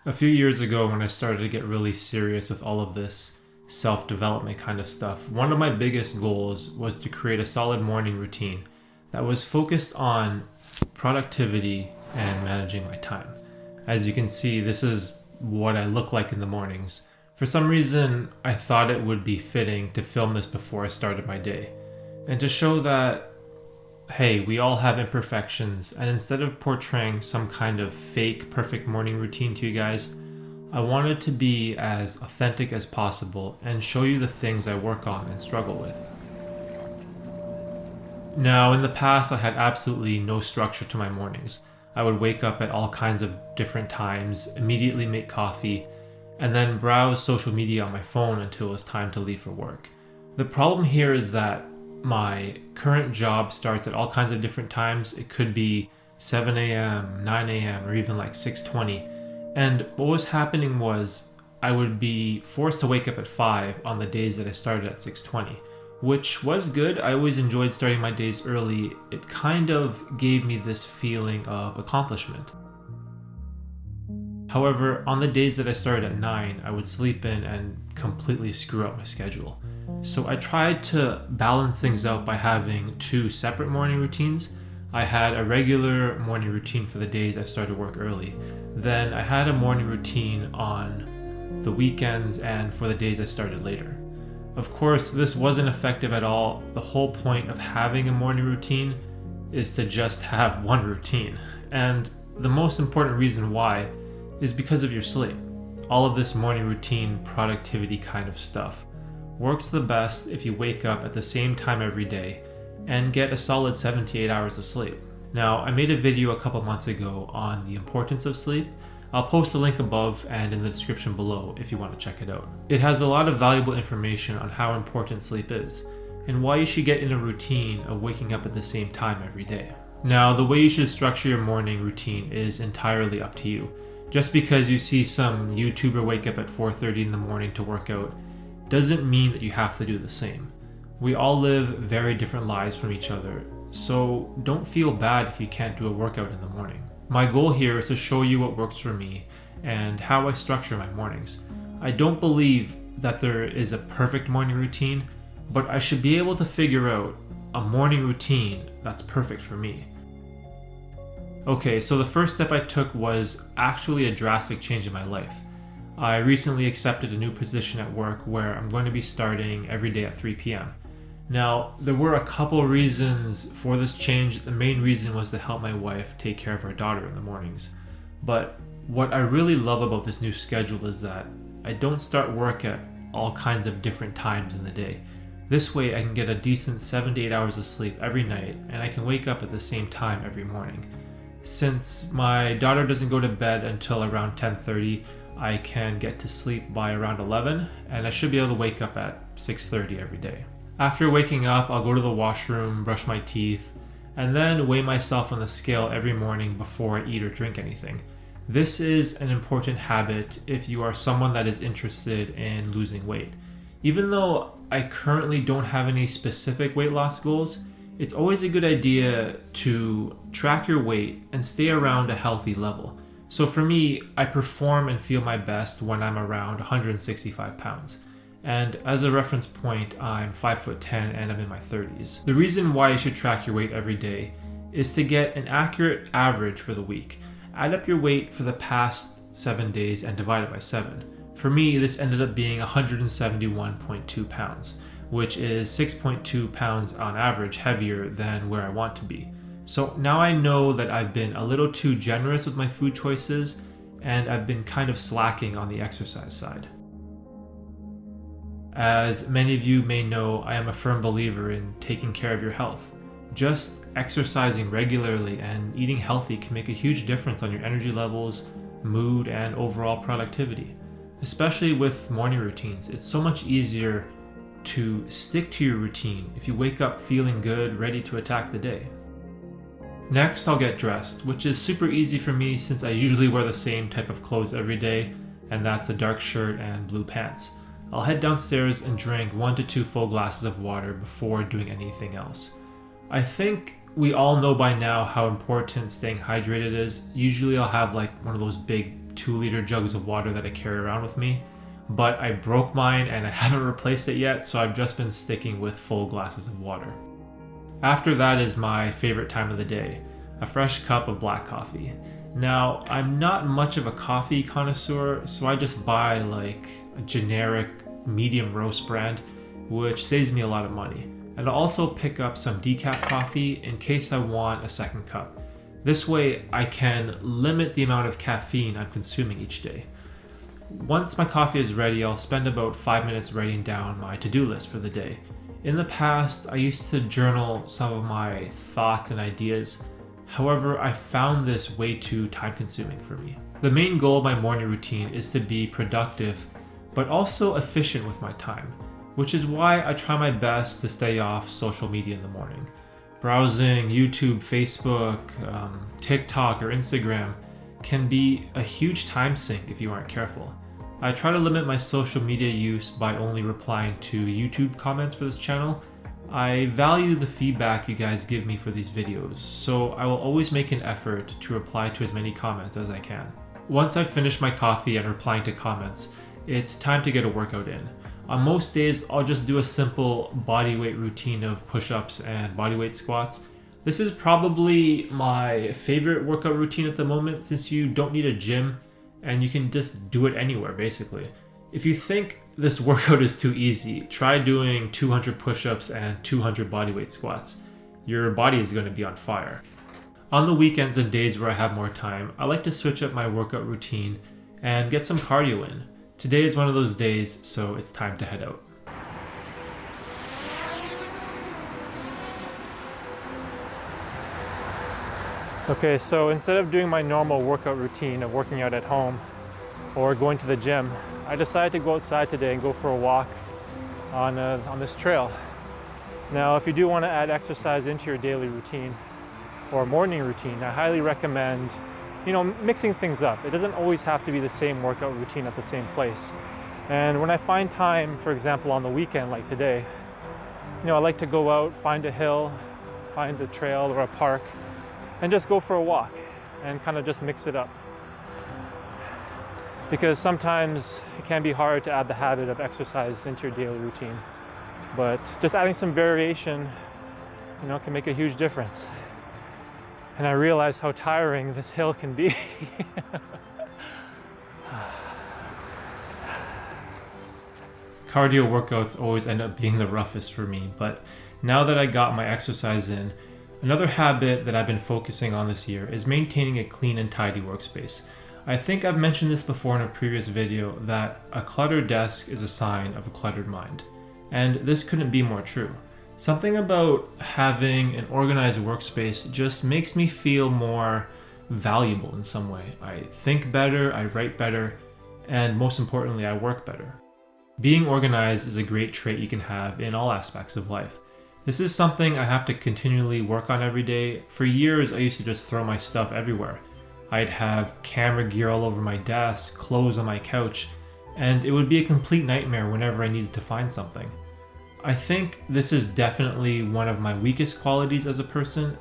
A few years ago, when I started to get really serious with all of this self-development kind of stuff, one of my biggest goals was to create a solid morning routine that was focused on productivity and managing my time. As you can see, this is what I look like in the mornings. For some reason, I thought it would be fitting to film this before I started my day, and to show that, hey, we all have imperfections, and instead of portraying some kind of fake perfect morning routine to you guys, I wanted to be as authentic as possible and show you the things I work on and struggle with. Now, in the past, I had absolutely no structure to my mornings. I would wake up at all kinds of different times, immediately make coffee, and then browse social media on my phone until it was time to leave for work. The problem here is that my current job starts at all kinds of different times. It could be 7 a.m., 9 a.m., or even like 6:20. And what was happening was I would be forced to wake up at 5 on the days that I started at 6:20, which was good. I always enjoyed starting my days early. It kind of gave me this feeling of accomplishment. However, on the days that I started at 9, I would sleep in and completely screw up my schedule. So I tried to balance things out by having two separate morning routines. I had a regular morning routine for the days I started work early. Then I had a morning routine on the weekends and for the days I started later. Of course, this wasn't effective at all. The whole point of having a morning routine is to just have one routine. And the most important reason why is because of your sleep. All of this morning routine productivity kind of stuff works the best if you wake up at the same time every day and get a solid 7 to 8 hours of sleep. Now, I made a video a couple months ago on the importance of sleep. I'll post a link above and in the description below if you want to check it out. It has a lot of valuable information on how important sleep is and why you should get in a routine of waking up at the same time every day. Now, the way you should structure your morning routine is entirely up to you. Just because you see some YouTuber wake up at 4:30 in the morning to work out doesn't mean that you have to do the same. We all live very different lives from each other, so don't feel bad if you can't do a workout in the morning. My goal here is to show you what works for me and how I structure my mornings. I don't believe that there is a perfect morning routine, but I should be able to figure out a morning routine that's perfect for me. Okay, so the first step I took was actually a drastic change in my life. I recently accepted a new position at work where I'm going to be starting every day at 3 p.m. Now, there were a couple reasons for this change. The main reason was to help my wife take care of our daughter in the mornings. But what I really love about this new schedule is that I don't start work at all kinds of different times in the day. This way I can get a decent 7 to 8 hours of sleep every night, and I can wake up at the same time every morning. Since my daughter doesn't go to bed until around 10:30, I can get to sleep by around 11, and I should be able to wake up at 6:30 every day. After waking up, I'll go to the washroom, brush my teeth, and then weigh myself on the scale every morning before I eat or drink anything. This is an important habit if you are someone that is interested in losing weight. Even though I currently don't have any specific weight loss goals, it's always a good idea to track your weight and stay around a healthy level. So for me, I perform and feel my best when I'm around 165 pounds. And as a reference point, I'm 5'10" and I'm in my 30s. The reason why you should track your weight every day is to get an accurate average for the week. Add up your weight for the past 7 days and divide it by 7. For me, this ended up being 171.2 pounds, which is 6.2 pounds on average heavier than where I want to be. So now I know that I've been a little too generous with my food choices, and I've been kind of slacking on the exercise side. As many of you may know, I am a firm believer in taking care of your health. Just exercising regularly and eating healthy can make a huge difference on your energy levels, mood, and overall productivity. Especially with morning routines, it's so much easier to stick to your routine if you wake up feeling good, ready to attack the day. Next, I'll get dressed, which is super easy for me since I usually wear the same type of clothes every day, and that's a dark shirt and blue pants. I'll head downstairs and drink 1 to 2 full glasses of water before doing anything else. I think we all know by now how important staying hydrated is. Usually I'll have like one of those big 2-liter jugs of water that I carry around with me, but I broke mine and I haven't replaced it yet, so I've just been sticking with full glasses of water. After that is my favorite time of the day, a fresh cup of black coffee. Now, I'm not much of a coffee connoisseur, so I just buy like a generic medium roast brand, which saves me a lot of money. And I'll also pick up some decaf coffee in case I want a second cup. This way, I can limit the amount of caffeine I'm consuming each day. Once my coffee is ready, I'll spend about 5 minutes writing down my to-do list for the day. In the past, I used to journal some of my thoughts and ideas. However, I found this way too time-consuming for me. The main goal of my morning routine is to be productive, but also efficient with my time, which is why I try my best to stay off social media in the morning. Browsing YouTube, Facebook, TikTok, or Instagram can be a huge time sink if you aren't careful. I try to limit my social media use by only replying to YouTube comments for this channel. I value the feedback you guys give me for these videos, so I will always make an effort to reply to as many comments as I can. Once I've finished my coffee and replying to comments, it's time to get a workout in. On most days, I'll just do a simple bodyweight routine of push-ups and bodyweight squats. This is probably my favorite workout routine at the moment, since you don't need a gym and you can just do it anywhere basically. If you think this workout is too easy, try doing 200 push-ups and 200 bodyweight squats. Your body is going to be on fire. On the weekends and days where I have more time, I like to switch up my workout routine and get some cardio in. Today is one of those days, so it's time to head out. Okay, so instead of doing my normal workout routine of working out at home or going to the gym, I decided to go outside today and go for a walk on this trail. Now, if you do want to add exercise into your daily routine or morning routine, I highly recommend, mixing things up. It doesn't always have to be the same workout routine at the same place. And when I find time, for example, on the weekend like today, I like to go out, find a hill, find a trail or a park, and just go for a walk and kind of just mix it up. Because sometimes it can be hard to add the habit of exercise into your daily routine. But just adding some variation, can make a huge difference. And I realize how tiring this hill can be. Cardio workouts always end up being the roughest for me, but now that I got my exercise in, another habit that I've been focusing on this year is maintaining a clean and tidy workspace. I think I've mentioned this before in a previous video that a cluttered desk is a sign of a cluttered mind. And this couldn't be more true. Something about having an organized workspace just makes me feel more valuable in some way. I think better, I write better, and most importantly, I work better. Being organized is a great trait you can have in all aspects of life. This is something I have to continually work on every day. For years, I used to just throw my stuff everywhere. I'd have camera gear all over my desk, clothes on my couch, and it would be a complete nightmare whenever I needed to find something. I think this is definitely one of my weakest qualities as a person,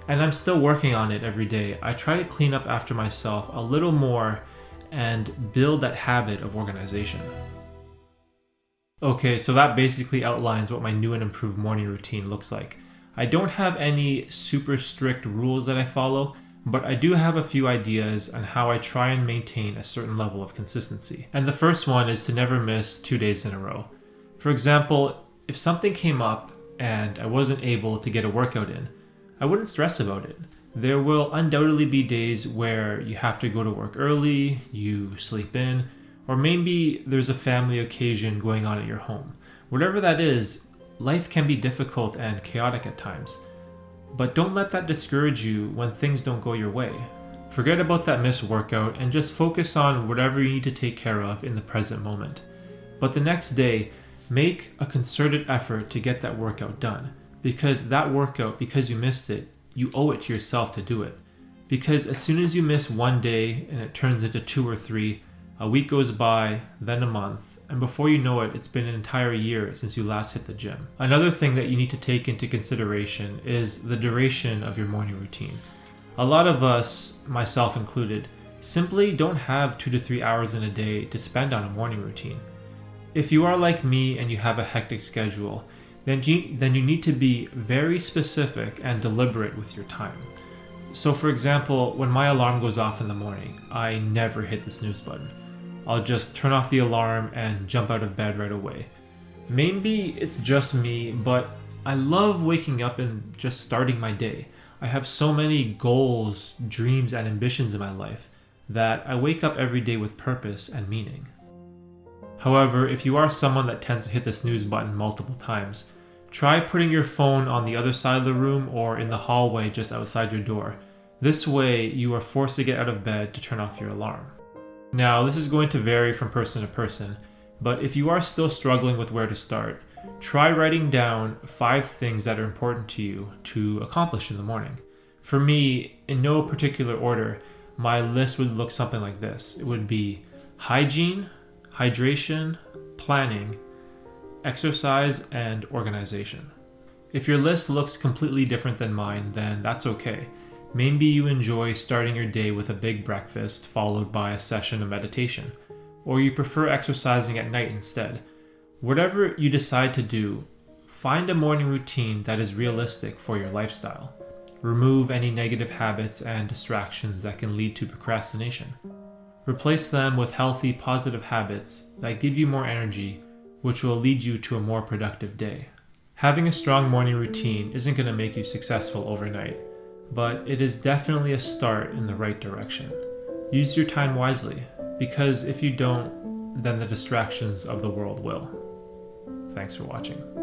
and I'm still working on it every day. I try to clean up after myself a little more and build that habit of organization. Okay, so that basically outlines what my new and improved morning routine looks like. I don't have any super strict rules that I follow, but I do have a few ideas on how I try and maintain a certain level of consistency. And the first one is to never miss 2 days in a row. For example, if something came up and I wasn't able to get a workout in, I wouldn't stress about it. There will undoubtedly be days where you have to go to work early, you sleep in, or maybe there's a family occasion going on at your home. Whatever that is, life can be difficult and chaotic at times. But don't let that discourage you when things don't go your way. Forget about that missed workout and just focus on whatever you need to take care of in the present moment. But the next day, make a concerted effort to get that workout done. Because that workout, because you missed it, you owe it to yourself to do it. Because as soon as you miss one day and it turns into 2 or 3, a week goes by, then a month, and before you know it, it's been an entire year since you last hit the gym. Another thing that you need to take into consideration is the duration of your morning routine. A lot of us, myself included, Simply don't have 2 to 3 hours in a day to spend on a morning routine. If you are like me and you have a hectic schedule, then you need to be very specific and deliberate with your time. So for example, when my alarm goes off in the morning, I never hit the snooze button. I'll just turn off the alarm and jump out of bed right away. Maybe it's just me, but I love waking up and just starting my day. I have so many goals, dreams, and ambitions in my life that I wake up every day with purpose and meaning. However, if you are someone that tends to hit the snooze button multiple times, try putting your phone on the other side of the room or in the hallway just outside your door. This way, you are forced to get out of bed to turn off your alarm. Now, this is going to vary from person to person, but if you are still struggling with where to start, try writing down 5 things that are important to you to accomplish in the morning. For me, in no particular order, my list would look something like this. It would be hygiene, hydration, planning, exercise, and organization. If your list looks completely different than mine, then that's okay. Maybe you enjoy starting your day with a big breakfast followed by a session of meditation, or you prefer exercising at night instead. Whatever you decide to do, find a morning routine that is realistic for your lifestyle. Remove any negative habits and distractions that can lead to procrastination. Replace them with healthy, positive habits that give you more energy, which will lead you to a more productive day. Having a strong morning routine isn't going to make you successful overnight, but it is definitely a start in the right direction. Use your time wisely, because if you don't, then the distractions of the world will. Thanks for watching.